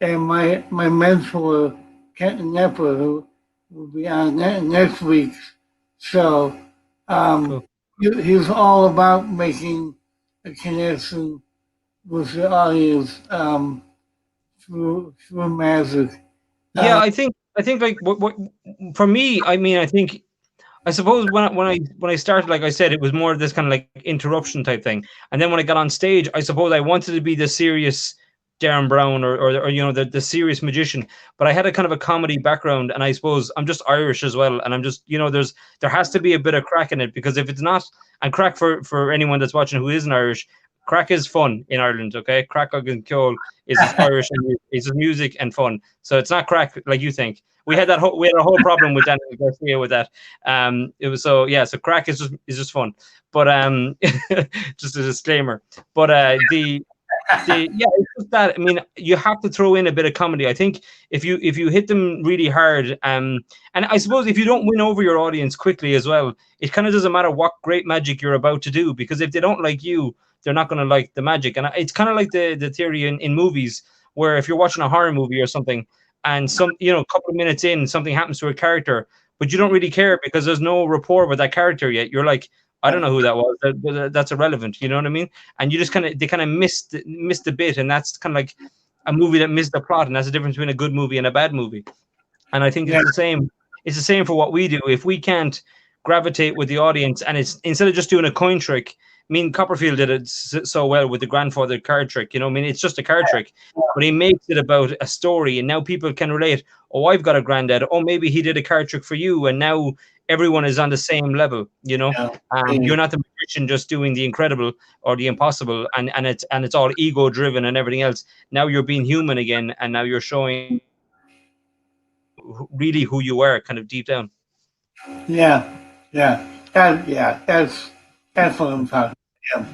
and my mentor, Kenton Nepper, who will be on next week's show, um, Cool. he's all about making a connection with the audience through magic. Yeah, I think like what for me, I mean, I suppose when I started, like I said, it was more of this kind of like interruption type thing, and then when I got on stage, I suppose I wanted to be the serious Darren Brown or the serious magician, but I had a kind of a comedy background, and I suppose I'm just Irish as well, and I'm just there has to be a bit of crack in it because if it's not, and crack for anyone that's watching who isn't Irish, crack is fun in Ireland, okay? Crack and Cole is just Irish and it's just music and fun, so it's not crack like you think. We had a whole problem with Daniel Garcia with that. It was so crack is just fun, but just a disclaimer. But it's just that, I mean, you have to throw in a bit of comedy. I think if you hit them really hard, and I suppose if you don't win over your audience quickly as well, it kind of doesn't matter what great magic you're about to do, because if they don't like you, they're not going to like the magic. And it's kind of like the theory in movies, where if you're watching a horror movie or something, and a couple of minutes in, something happens to a character, but you don't really care because there's no rapport with that character yet. You're like, I don't know who that was. That's irrelevant. You know what I mean? And you just they kind of missed the bit, and that's kind of like a movie that missed the plot, and that's the difference between a good movie and a bad movie. And I think Yeah. it's the same. It's the same for what we do. If we can't gravitate with the audience, and it's instead of just doing a coin trick. I mean, Copperfield did it so well with the grandfather card trick. I mean, it's just a card trick, but he makes it about a story, and now people can relate. Oh, I've got a granddad. Oh, maybe he did a card trick for you, and now everyone is on the same level. Yeah. You're not the magician just doing the incredible or the impossible, and it's all ego driven and everything else. Now you're being human again, and now you're showing really who you are, kind of deep down. Yeah. Yeah. That's what I'm talking about. Yeah.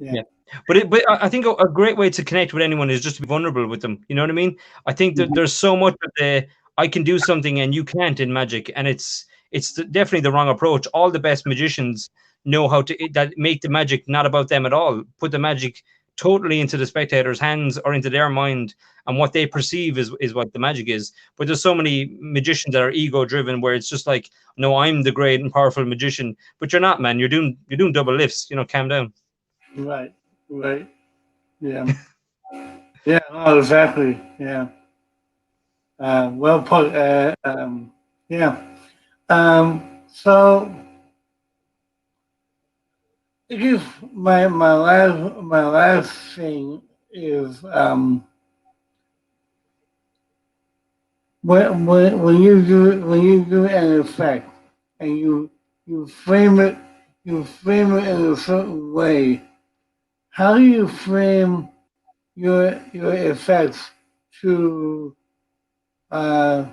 Yeah. But I think a great way to connect with anyone is just to be vulnerable with them. You know what I mean? I think that there's so much of I can do something and you can't in magic, and it's definitely the wrong approach. All the best magicians know how to that make the magic not about them at all. Put the magic totally into the spectator's hands or into their mind, and what they perceive is what the magic is. But there's so many magicians that are ego driven, where it's just like, no, I'm the great and powerful magician, but you're not, man. You're doing double lifts. Calm down. Right. Right. Yeah. Yeah. Oh, exactly. Yeah. Well put. Yeah. So I guess my last thing is when you do an effect and you frame it in a certain way. How do you frame your effects to uh,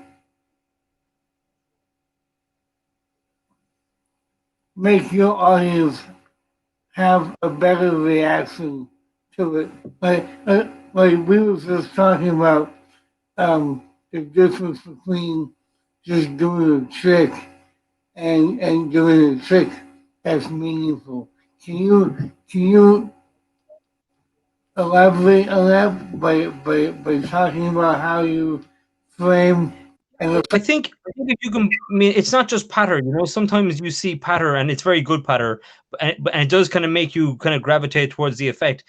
make your audience have a better reaction to it? Like we were just talking about the difference between just doing a trick and doing a trick that's meaningful. Can you elaborate on that by talking about how you frame and I think if you can, I mean, it's not just patter. You know, sometimes you see patter, and it's very good patter, and it does kind of make you kind of gravitate towards the effect.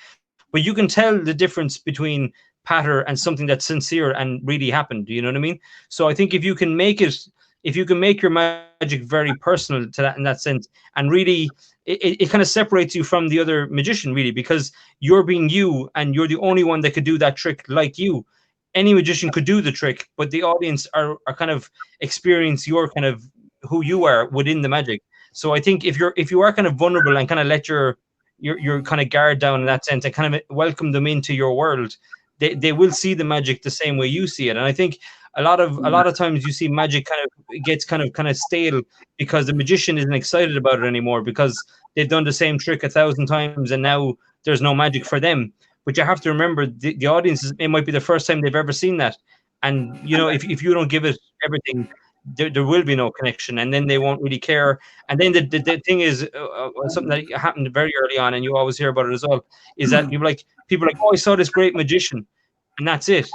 But you can tell the difference between patter and something that's sincere and really happened. You know what I mean? So I think if you can make your magic very personal to that in that sense, and really, it kind of separates you from the other magician, really, because you're being you, and you're the only one that could do that trick like you. Any magician could do the trick, but the audience are kind of experience your kind of who you are within the magic. So I think if you are kind of vulnerable and kind of let your kind of guard down in that sense and kind of welcome them into your world, they will see the magic the same way you see it. And I think a lot of times you see magic kind of gets kind of stale because the magician isn't excited about it anymore because they've done the same trick 1,000 times and now there's no magic for them. But you have to remember the audience it might be the first time they've ever seen that. And you know, if you don't give it everything, there will be no connection, and then they won't really care. And then the thing is, something that happened very early on, and you always hear about it as well, is that you're like people are like, oh, I saw this great magician, and that's it.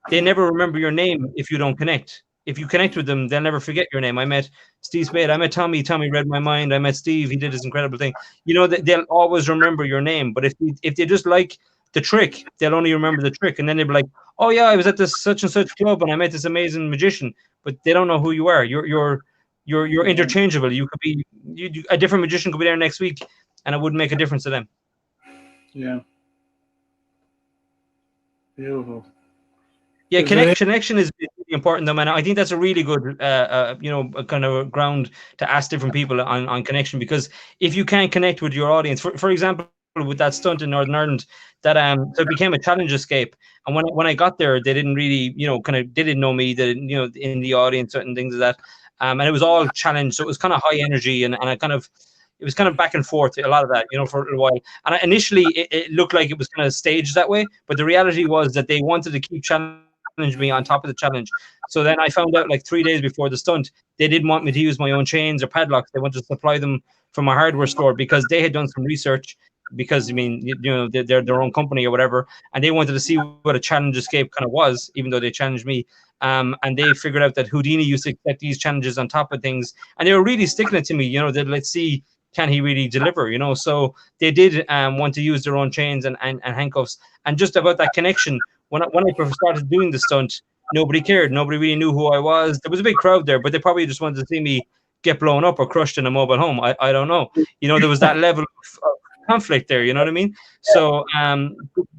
They never remember your name if you don't connect. If you connect with them, they'll never forget your name. I met Steve Spade. I met Tommy. Tommy read my mind. I met Steve. He did this incredible thing. You know, they'll always remember your name. But if they just like the trick, they'll only remember the trick, and then they'll be like, "Oh yeah, I was at this such and such club, and I met this amazing magician." But they don't know who you are. You're interchangeable. You could be a different magician could be there next week, and it wouldn't make a difference to them. yeah, beautiful. Yeah, Is there connection is really important, though, man. I think that's a really good, a kind of ground to ask different people on connection because if you can't connect with your audience, for example, with that stunt in Northern Ireland, that so it became a challenge escape, and when I got there, they didn't really, kind of they didn't know me, they didn't, in the audience, certain things like that, and it was all challenge, so it was kind of high energy, and I kind of. It was kind of back and forth, a lot of that, for a little while. And initially, it looked like it was kind of staged that way, but the reality was that they wanted to keep challenging me on top of the challenge. So then I found out like 3 days before the stunt, they didn't want me to use my own chains or padlocks. They wanted to supply them from a hardware store because they had done some research. Because I mean, they're their own company or whatever, and they wanted to see what a challenge escape kind of was, even though they challenged me. And they figured out that Houdini used to accept these challenges on top of things, and they were really sticking it to me. That let's see, can he really deliver? So they did want to use their own chains and handcuffs, and just about that connection. When I first started doing the stunt, nobody cared. Nobody really knew who I was. There was a big crowd there, but they probably just wanted to see me get blown up or crushed in a mobile home. I don't know. There was that level of conflict there. You know what I mean? So,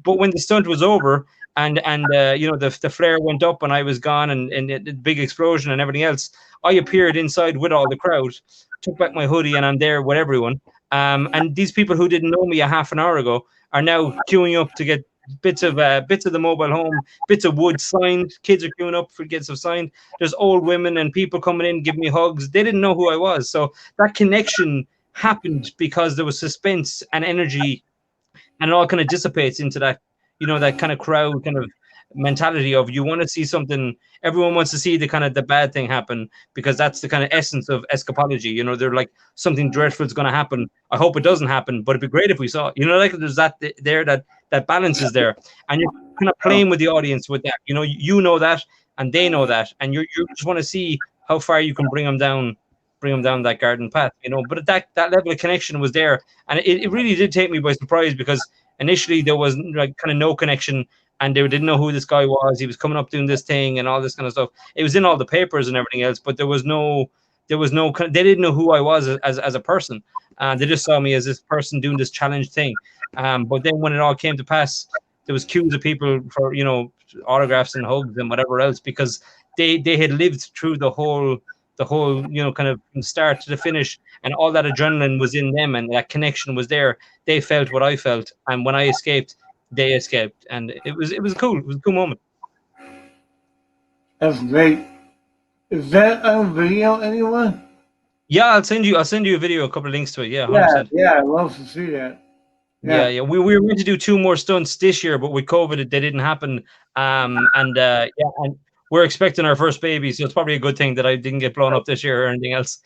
but when the stunt was over and the flare went up and I was gone and the big explosion and everything else, I appeared inside with all the crowd, took back my hoodie, and I'm there with everyone. And these people who didn't know me a half an hour ago are now queuing up to get bits of the mobile home, bits of wood signed. Kids are queuing up for bits of signed. There's old women and people coming in, giving me hugs. They didn't know who I was. So that connection happened because there was suspense and energy, and it all kind of dissipates into that, that kind of crowd kind of mentality of you want to see something. Everyone wants to see the kind of the bad thing happen because that's the kind of essence of escapology. They're like, something dreadful is going to happen. I hope it doesn't happen, but it'd be great if we saw it. Like there's that there, that balance is there, and you're kind of playing with the audience with that. You know that, and they know that, and you just want to see how far you can bring them down that garden path. But that level of connection was there, and it really did take me by surprise because initially there was like kind of no connection. and they didn't know who this guy was. He was coming up doing this thing and all this kind of stuff. It was in all the papers and everything else, but there was no they didn't know who I was as a person. They just saw me as this person doing this challenge thing. But then when it all came to pass, there was queues of people for, you know, autographs and hugs and whatever else, because they had lived through the whole, you know, kind of from start to the finish, and all that adrenaline was in them, and that connection was there. They felt what I felt, and when I escaped, they escaped, and it was cool. It was a cool moment. That's great. Is that on video, anyone? Yeah, I'll send you a video, a couple of links to it. Yeah, 100%. Yeah, I'd love to see that. Yeah. We were going to do 2 more stunts this year, but with COVID, they didn't happen. And we're expecting our first baby, so it's probably a good thing that I didn't get blown up this year or anything else.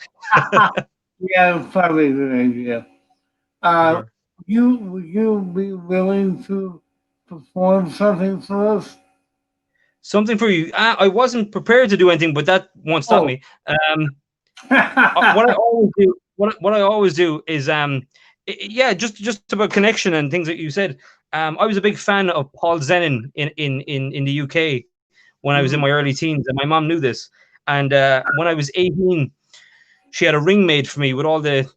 Yeah, probably a good idea. Would you be willing to perform something for us? Something for you. I wasn't prepared to do anything, but that won't stop me. What I always do is just about connection and things that you said. I was a big fan of Paul Zenon in the UK when I was in my early teens, and my mom knew this. And when I was 18, she had a ring made for me with all the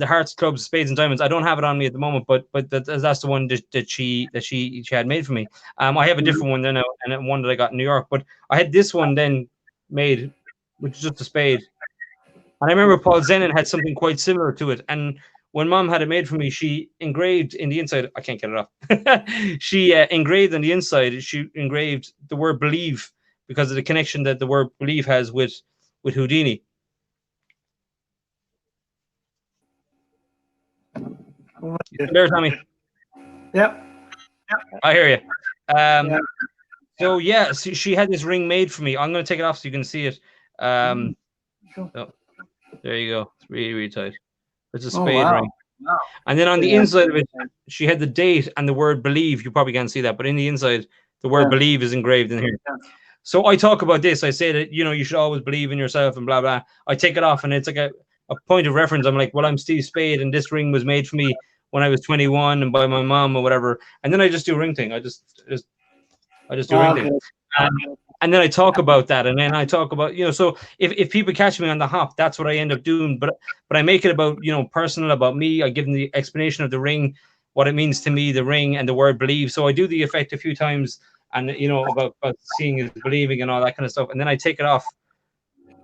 hearts, clubs, spades, and diamonds. I don't have it on me at the moment, but that's the one that she had made for me. I have a different one now, and one that I got in New York. But I had this one then made, which is just a spade. And I remember Paul Zenon had something quite similar to it. And when Mom had it made for me, she engraved in the inside. I can't get it off. She engraved on the inside. She engraved the word "believe" because of the connection that the word "believe" has with Houdini. There, Tommy. Yep. I hear you. So yeah, she had this ring made for me. I'm going to take it off so you can see it. Oh, there you go. It's really, really tight. It's a spade ring. Wow. And then on the inside of it, she had the date and the word "believe." You probably can't see that, but in the inside, the word "believe" is engraved in here. So I talk about this. I say that, you know, you should always believe in yourself and blah, blah. I take it off, and it's like a point of reference. I'm like, well, I'm Steve Spade, and this ring was made for me when I was 21 and by my mom or whatever. And then I just do a ring thing. I just do a ring thing. And then I talk about that, and then I talk about, you know, so if people catch me on the hop, that's what I end up doing. But I make it about, you know, personal, about me. I give them the explanation of the ring, what it means to me, the ring, and the word "believe." So I do the effect a few times, and, you know, about seeing is believing and all that kind of stuff. And then I take it off, and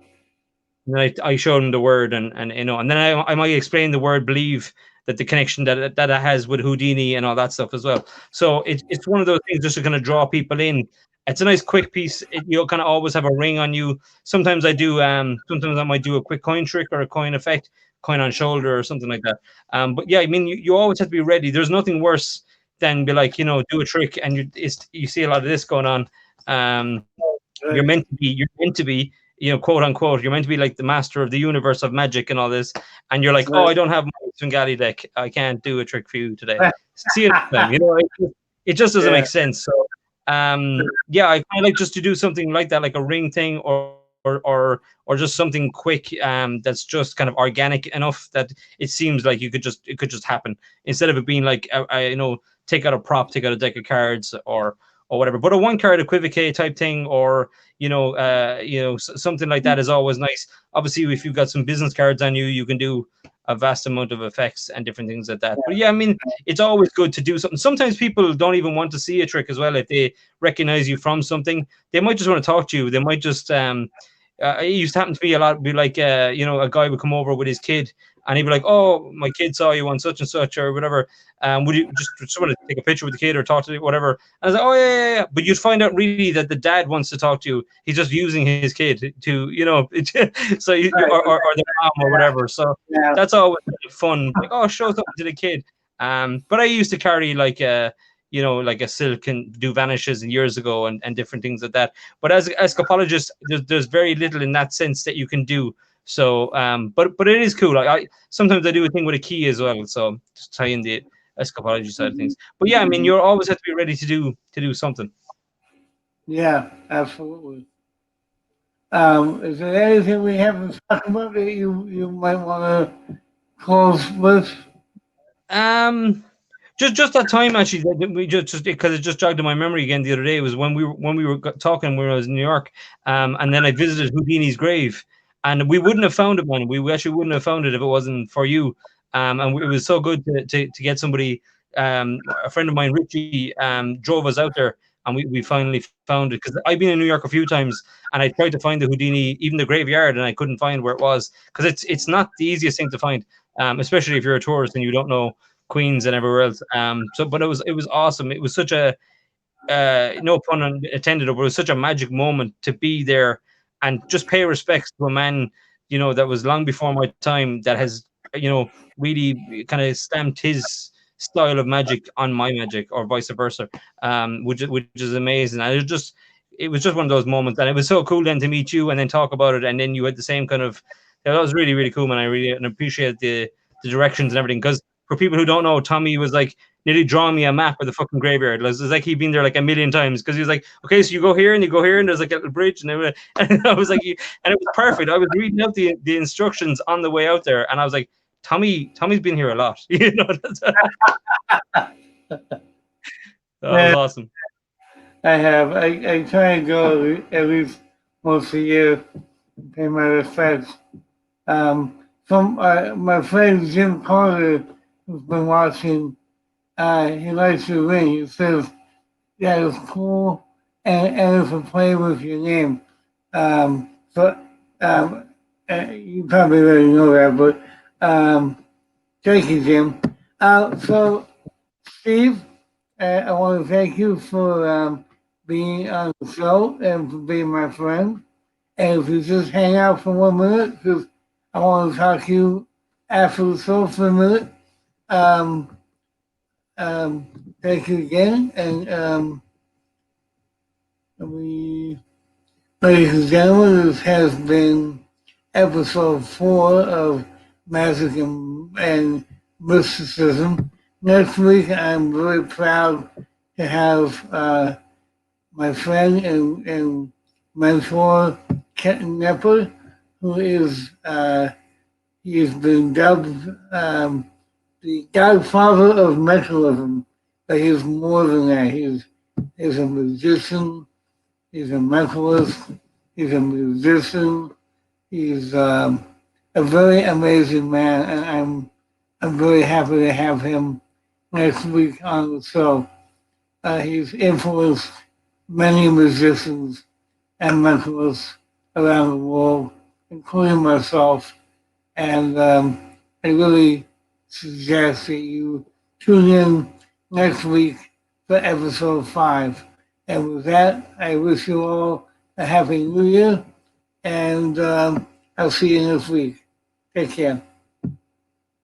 then I show them the word, and you know, and then I might explain the word "believe," that the connection that it has with Houdini and all that stuff as well. So it's one of those things just to kind of draw people in. It's a nice quick piece. You'll kind of always have a ring on you. Sometimes I do. Sometimes I might do a quick coin trick or a coin effect, coin on shoulder or something like that. But yeah, I mean, you always have to be ready. There's nothing worse than be like, you know, do a trick and you see a lot of this going on. You're meant to be, you know, quote unquote, you're meant to be like the master of the universe of magic and all this, and you're like, oh, I don't have my Svengali deck. I can't do a trick for you today. See you next time. You know, it just doesn't make sense. So. Yeah, I kind of like just to do something like that, like a ring thing, or just something quick, that's just kind of organic enough that it seems like it could just happen, instead of it being like, you know, take out a prop, take out a deck of cards or whatever. But a one card equivocate type thing, or you know, something like that is always nice. Obviously, if you've got some business cards on you, you can do a vast amount of effects and different things like that. But yeah, I mean, it's always good to do something. Sometimes people don't even want to see a trick as well. If they recognize you from something, they might just want to talk to you. They might just, it used to happen to me a lot. Be like, you know, a guy would come over with his kid, and he'd be like, "Oh, my kid saw you on such and such or whatever. Would you just someone to take a picture with the kid or talk to you, whatever?" And I was like, "Oh yeah." But you'd find out really that the dad wants to talk to you. He's just using his kid to, you know, so or the mom or whatever. So that's always fun. Like, oh, show something to the kid. But I used to carry like you know, like a silk and do vanishes years ago and different things like that. But as escapologist, there's very little in that sense that you can do. So, but it is cool. Like I sometimes I do a thing with a key as well. So just tie in the escapology side of things. But yeah, I mean, you always have to be ready to do something. Yeah, absolutely. Is there anything we haven't talked about that you might want to close with? Just that time actually, that we just because it just jogged in my memory again the other day, was when we were talking when I was in New York, and then I visited Houdini's grave, and we wouldn't have found it, man. We actually wouldn't have found it if it wasn't for you, and it was so good to get somebody. A friend of mine, Richie, drove us out there, and we finally found it, because I've been in New York a few times, and I tried to find the Houdini, even the graveyard, and I couldn't find where it was, because it's not the easiest thing to find, especially if you're a tourist and you don't know Queens and everywhere else. But it was awesome. It was such a no pun intended, but it was such a magic moment to be there and just pay respects to a man, that was long before my time, that has, really kind of stamped his style of magic on my magic, or vice versa. Which is amazing. And it was just one of those moments, and it was so cool then to meet you and then talk about it, and then you had the same kind of. That was really, really cool, man. I really appreciate the directions and everything, because for people who don't know, Tommy was like nearly drawing me a map of the fucking graveyard. It's like he'd been there like a million times, because he was like, okay, so you go here and you go here, and there's like a little bridge, and everything. And I was like, and it was perfect. I was reading out the instructions on the way out there, and I was like, Tommy's been here a lot. That was awesome. I have. I try and go at least once a year, pay my respects. From my friend Jim Carter, who's been watching, he likes your ring. He says that is cool, and it's a play with your name. So you probably already know that, but thank you, Jim. So Steve, I want to thank you for being on the show and for being my friend. And if you just hang out for 1 minute, because I want to talk to you after the show for a minute. Thank you again. And ladies and gentlemen, this has been episode 4 of Magic and Mysticism. Next week, I'm very proud to have my friend and mentor, Kenton Knepper, who is, he has been dubbed the godfather of mentalism, but he's more than that. He's a magician, he's a mentalist, he's a musician, he's a very amazing man, and I'm very happy to have him next week on the show. He's influenced many musicians and mentalists around the world, including myself. And I really suggest that you tune in next week for episode 5. And with that, I wish you all a happy new year, and I'll see you next week. Take care.